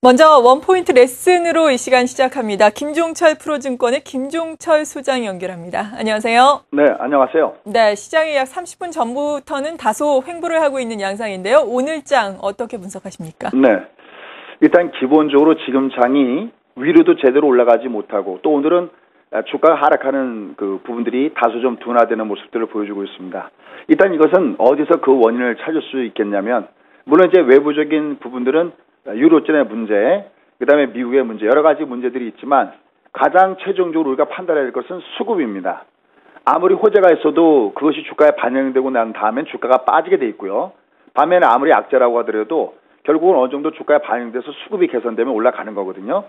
먼저 원포인트 레슨으로 이 시간 시작합니다. 김종철 프로증권의 김종철 소장 연결합니다. 안녕하세요. 네, 안녕하세요. 네, 시장이 약 30분 전부터는 다소 횡보를 하고 있는 양상인데요. 오늘 장 어떻게 분석하십니까? 네, 일단 기본적으로 지금 장이 위로도 제대로 올라가지 못하고 또 오늘은 주가가 하락하는 그 부분들이 다소 좀 둔화되는 모습들을 보여주고 있습니다. 일단 이것은 어디서 그 원인을 찾을 수 있겠냐면, 물론 이제 외부적인 부분들은 유로존의 문제, 그 다음에 미국의 문제, 여러 가지 문제들이 있지만 가장 최종적으로 우리가 판단해야 될 것은 수급입니다. 아무리 호재가 있어도 그것이 주가에 반영되고 난 다음엔 주가가 빠지게 돼 있고요. 반면에 아무리 악재라고 하더라도 결국은 어느 정도 주가에 반영돼서 수급이 개선되면 올라가는 거거든요.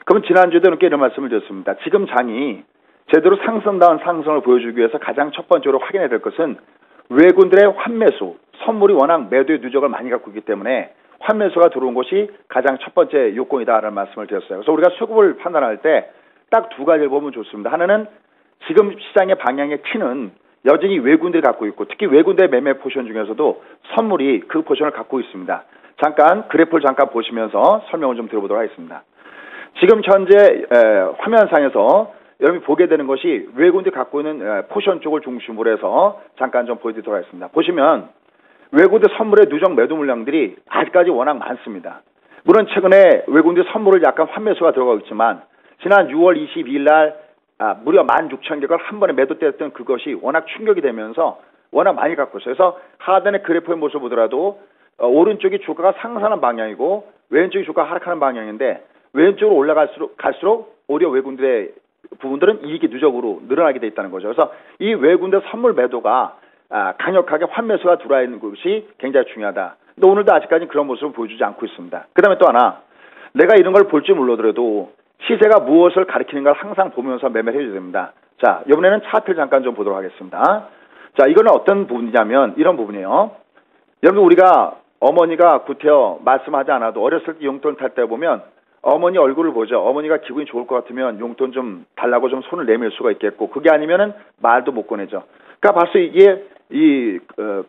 그럼 지난주에도 이렇게 이런 말씀을 드렸습니다. 지금 장이 제대로 상승다운 상승을 보여주기 위해서 가장 첫 번째로 확인해야 될 것은 외국인들의 환매수, 선물이 워낙 매도의 누적을 많이 갖고 있기 때문에 환매수가 들어온 것이 가장 첫 번째 요건이다라는 말씀을 드렸어요. 그래서 우리가 수급을 판단할 때 딱 두 가지를 보면 좋습니다. 하나는 지금 시장의 방향의 키는 여전히 외국인들이 갖고 있고, 특히 외국인들의 매매 포지션 중에서도 선물이 그 포지션을 갖고 있습니다. 잠깐 그래프를 잠깐 보시면서 설명을 좀 드려보도록 하겠습니다. 지금 현재 화면상에서 여러분이 보게 되는 것이 외국인들이 갖고 있는 포지션 쪽을 중심으로 해서 잠깐 좀 보여드리도록 하겠습니다. 보시면 외국인들 선물의 누적 매도 물량들이 아직까지 워낙 많습니다. 물론 최근에 외국인들 선물을 약간 환매수가 들어가고 있지만 지난 6월 22일 날 무려 16,000개를 한 번에 매도되었던 그것이 워낙 충격이 되면서 워낙 많이 갖고 있어요. 그래서 하단의 그래프의 모습을 보더라도 오른쪽이 주가가 상승하는 방향이고 왼쪽이 주가가 하락하는 방향인데, 왼쪽으로 올라갈수록 오히려 외국인들의 부분들은 이익이 누적으로 늘어나게 돼 있다는 거죠. 그래서 이 외국인들 선물 매도가 강력하게 환매수가 들어와 있는 것이 굉장히 중요하다. 근데 오늘도 아직까지 그런 모습을 보여주지 않고 있습니다. 그 다음에 또 하나, 내가 이런 걸 볼지 몰라더라도 시세가 무엇을 가리키는 걸 항상 보면서 매매를 해줘야 됩니다. 자, 이번에는 차트를 잠깐 좀 보도록 하겠습니다. 자, 이거는 어떤 부분이냐면 이런 부분이에요. 여러분, 우리가 어머니가 구태여 말씀하지 않아도 어렸을 때 용돈 탈 때 보면 어머니 얼굴을 보죠. 어머니가 기분이 좋을 것 같으면 용돈 좀 달라고 좀 손을 내밀 수가 있겠고, 그게 아니면은 말도 못 꺼내죠. 그러니까 벌써 이게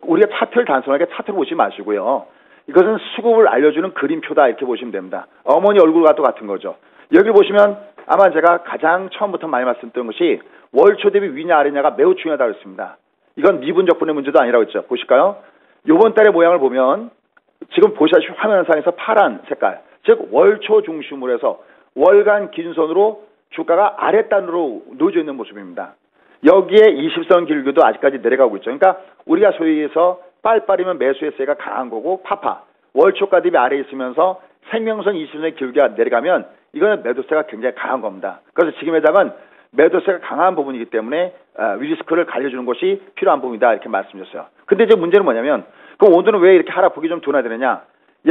우리가 차트를 단순하게 차트를 보지 마시고요. 이것은 수급을 알려주는 그림표다, 이렇게 보시면 됩니다. 어머니 얼굴과 똑같은 거죠. 여기 보시면 아마 제가 가장 처음부터 많이 말씀드린 것이 월초 대비 위냐 아래냐가 매우 중요하다고 했습니다. 이건 미분적분의 문제도 아니라고 했죠. 보실까요? 이번 달의 모양을 보면 지금 보시다시피 화면상에서 파란 색깔, 즉 월초 중심으로 해서 월간 기준선으로 주가가 아랫단으로 놓여져 있는 모습입니다. 여기에 20선 길기도 아직까지 내려가고 있죠. 그러니까 우리가 소위 해서 빨빨이면 매수의 세가 강한 거고, 파파 월초가 대비 아래에 있으면서 생명선 20선의 길기가 내려가면 이거는 매도세가 굉장히 강한 겁니다. 그래서 지금의 장은 매도세가 강한 부분이기 때문에 리스크를 가려주는 것이 필요한 부분이다, 이렇게 말씀드렸어요. 근데 이제 문제는 뭐냐면, 그럼 오늘은 왜 이렇게 하락폭이 좀 둔화되느냐?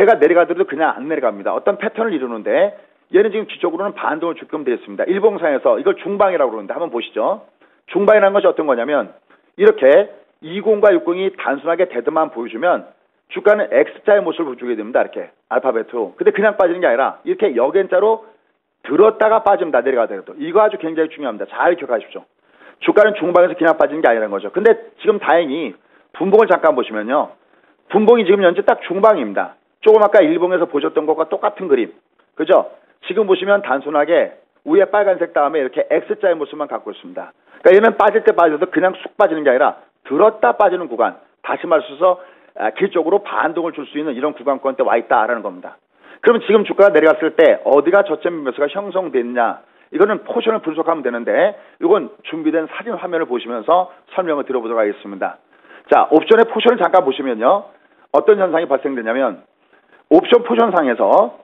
얘가 내려가더라도 그냥 안 내려갑니다. 어떤 패턴을 이루는데 얘는 지금 뒤쪽으로는 반동을 주끔 되어 있습니다. 일봉상에서 이걸 중방이라고 그러는데 한번 보시죠. 중방이라는 것이 어떤 거냐면 이렇게 20과 60이 단순하게 데드만 보여주면 주가는 X자의 모습을 보여주게 됩니다. 이렇게 알파벳으로. 근데 그냥 빠지는 게 아니라 이렇게 역N자로 들었다가 빠집니다. 내려가더라도. 이거 아주 굉장히 중요합니다. 잘 기억하십시오. 주가는 중방에서 그냥 빠지는 게 아니라는 거죠. 근데 지금 다행히 분봉을 잠깐 보시면요. 분봉이 지금 현재 딱 중방입니다. 조금 아까 일봉에서 보셨던 것과 똑같은 그림. 그죠? 지금 보시면 단순하게 위에 빨간색 다음에 이렇게 X자의 모습만 갖고 있습니다. 그러니까 얘는 빠질 때 빠져도 그냥 쑥 빠지는 게 아니라 들었다 빠지는 구간. 다시 말해서 길적으로 반동을 줄 수 있는 이런 구간권에 와 있다라는 겁니다. 그러면 지금 주가가 내려갔을 때 어디가 저점 매수가 형성됐냐? 이거는 포지션을 분석하면 되는데 이건 준비된 사진 화면을 보시면서 설명을 드려보도록 하겠습니다. 자, 옵션의 포지션을 잠깐 보시면요. 어떤 현상이 발생되냐면 옵션 포지션상에서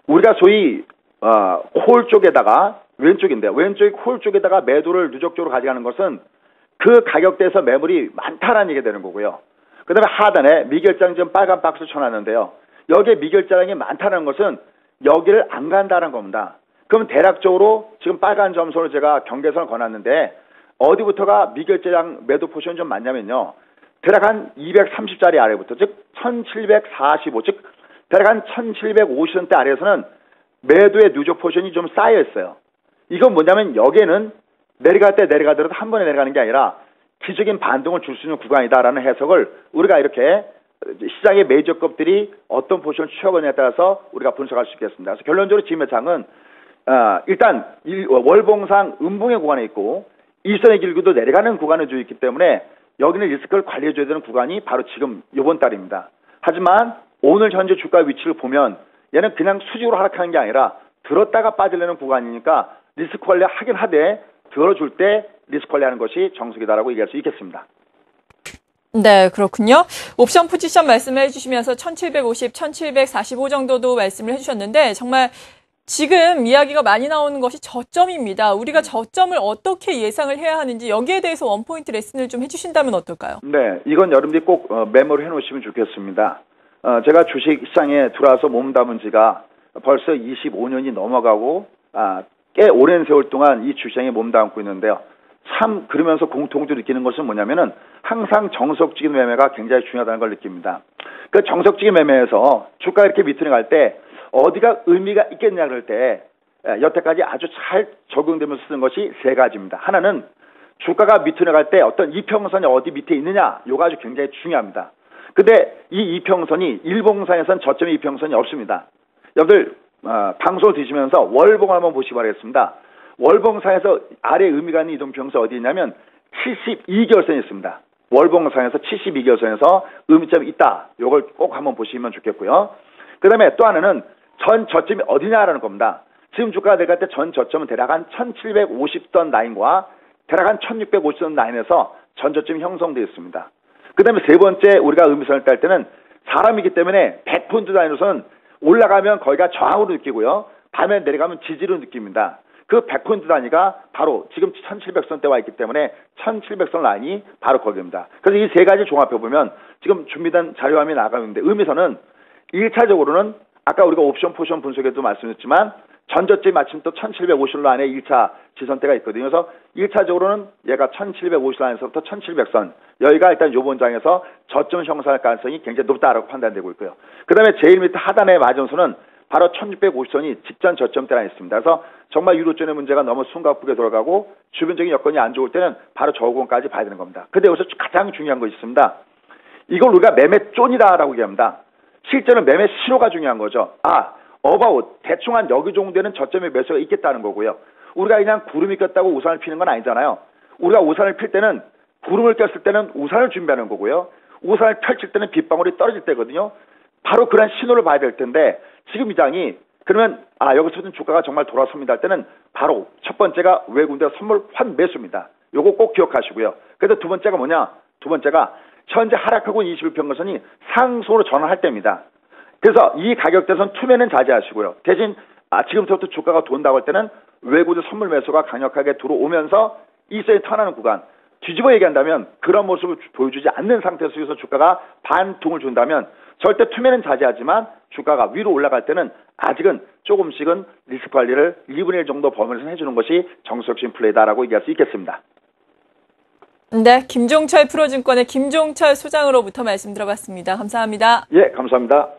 우리가 소위 콜 쪽에다가 왼쪽인데요. 왼쪽이 콜 쪽에다가 매도를 누적적으로 가져가는 것은 그 가격대에서 매물이 많다라는 얘기가 되는 거고요. 그 다음에 하단에 미결장 지금 빨간 박스 쳐놨는데요. 여기에 미결장이 많다는 것은 여기를 안 간다는 겁니다. 그럼 대략적으로 지금 빨간 점선을 제가 경계선을 거놨는데 어디부터가 미결장 매도 포지션이 좀 많냐면요. 대략 한 230짜리 아래부터, 즉 1745, 즉 대략 한 1750원대 아래에서는 매도의 누적 포지션이 좀 쌓여 있어요. 이건 뭐냐면 여기에는 내려갈 때 내려가더라도 한 번에 내려가는 게 아니라 기적인 반동을 줄 수 있는 구간이다라는 해석을 우리가 이렇게 시장의 메이저급들이 어떤 포지션을 취하느냐에 따라서 우리가 분석할 수 있겠습니다. 그래서 결론적으로 지금 매장은 일단 월봉상 음봉의 구간에 있고 일선의 길기도 내려가는 구간을 주고 있기 때문에 여기는 리스크를 관리해줘야 되는 구간이 바로 지금 이번 달입니다. 하지만 오늘 현재 주가 위치를 보면 얘는 그냥 수직으로 하락하는 게 아니라 들었다가 빠지려는 구간이니까 리스크 관리하긴 하되 들어줄 때 리스크 관리하는 것이 정석이다라고 얘기할 수 있겠습니다. 네, 그렇군요. 옵션 포지션 말씀을 해주시면서 1750, 1745 정도도 말씀을 해주셨는데 정말 지금 이야기가 많이 나오는 것이 저점입니다. 우리가 저점을 어떻게 예상을 해야 하는지 여기에 대해서 원포인트 레슨을 좀 해주신다면 어떨까요? 네, 이건 여러분들이 꼭 메모를 해놓으시면 좋겠습니다. 제가 주식시장에 들어와서 몸담은 지가 벌써 25년이 넘어가고 꽤 오랜 세월 동안 이 주식시장에 몸담고 있는데요. 참 그러면서 공통적으로 느끼는 것은 뭐냐면은 항상 정석적인 매매가 굉장히 중요하다는 걸 느낍니다. 그 정석적인 매매에서 주가가 이렇게 밑으로 갈 때 어디가 의미가 있겠냐 그럴 때 여태까지 아주 잘 적용되면서 쓰는 것이 세 가지입니다. 하나는 주가가 밑으로 갈 때 어떤 이평선이 어디 밑에 있느냐 요가 아주 굉장히 중요합니다. 근데 이 이평선이 일봉상에선 저점의 이평선이 없습니다. 여러분들 방송을 드시면서 월봉을 한번 보시기 바라겠습니다. 월봉상에서 아래 의미가 있는 이동평선 어디 있냐면 72개월선이 있습니다. 월봉상에서 72개월선에서 의미점이 있다. 이걸 꼭 한번 보시면 좋겠고요. 그 다음에 또 하나는 전 저점이 어디냐라는 겁니다. 지금 주가가 내려갈 때 전 저점은 대략 한 1750선 라인과 대략 한 1650선 라인에서 전 저점이 형성되어 있습니다. 그 다음에 세 번째 우리가 의미선을 딸 때는 사람이기 때문에 100폰트 라인으로서는 올라가면 거기가 저항으로 느끼고요. 밤에 내려가면 지지로 느낍니다. 그 100포인트 단위가 바로 지금 1700선대 와 있기 때문에 1700선 라인이 바로 거기입니다. 그래서 이 세 가지 종합해보면 지금 준비된 자료화면이 나가고 있는데 의미선은 1차적으로는 아까 우리가 옵션 포션 분석에도 말씀드렸지만 전저점이 마침 또 1750선 라인에 1차 지선대가 있거든요. 그래서 1차적으로는 얘가 1750 라인에서부터 1700선 여기가 일단 요번 장에서 저점 형성할 가능성이 굉장히 높다라고 판단되고 있고요. 그 다음에 제일 밑에 하단의 마전선은 바로 1650선이 직전 저점대가 있습니다. 그래서 정말 유로존의 문제가 너무 숨가쁘게 돌아가고 주변적인 여건이 안 좋을 때는 바로 저 부분까지 봐야 되는 겁니다. 근데 여기서 가장 중요한 것이 있습니다. 이걸 우리가 매매 쫀이다라고 얘기합니다. 실제는 매매 신호가 중요한 거죠. 어바웃 대충 한 여기 정도 되는 저점의 매수가 있겠다는 거고요. 우리가 그냥 구름이 꼈다고 우산을 피는 건 아니잖아요. 우리가 우산을 필 때는 구름을 꼈을 때는 우산을 준비하는 거고요. 우산을 펼칠 때는 빗방울이 떨어질 때거든요. 바로 그런 신호를 봐야 될 텐데 지금 이 장이 그러면 여기서부터 주가가 정말 돌아섭니다 할 때는 바로 첫 번째가 외국인들 선물 환매수입니다. 요거 꼭 기억하시고요. 그래서 두 번째가 뭐냐? 두 번째가 현재 하락하고 21평선이 상승으로 전환할 때입니다. 그래서 이 가격대선 투매는 자제하시고요. 대신 지금부터 주가가 돈다고 할 때는 외국인 선물 매수가 강력하게 들어오면서 이선이 턴하는 구간 뒤집어 얘기한다면 그런 모습을 보여주지 않는 상태 속에서 주가가 반등을 준다면 절대 투매는 자제하지만 주가가 위로 올라갈 때는 아직은 조금씩은 리스크 관리를 2분의 1 정도 범위에서 해주는 것이 정석적인 플레이다라고 얘기할 수 있겠습니다. 네, 김종철 프로증권의 김종철 소장으로부터 말씀 들어봤습니다. 감사합니다. 예, 감사합니다.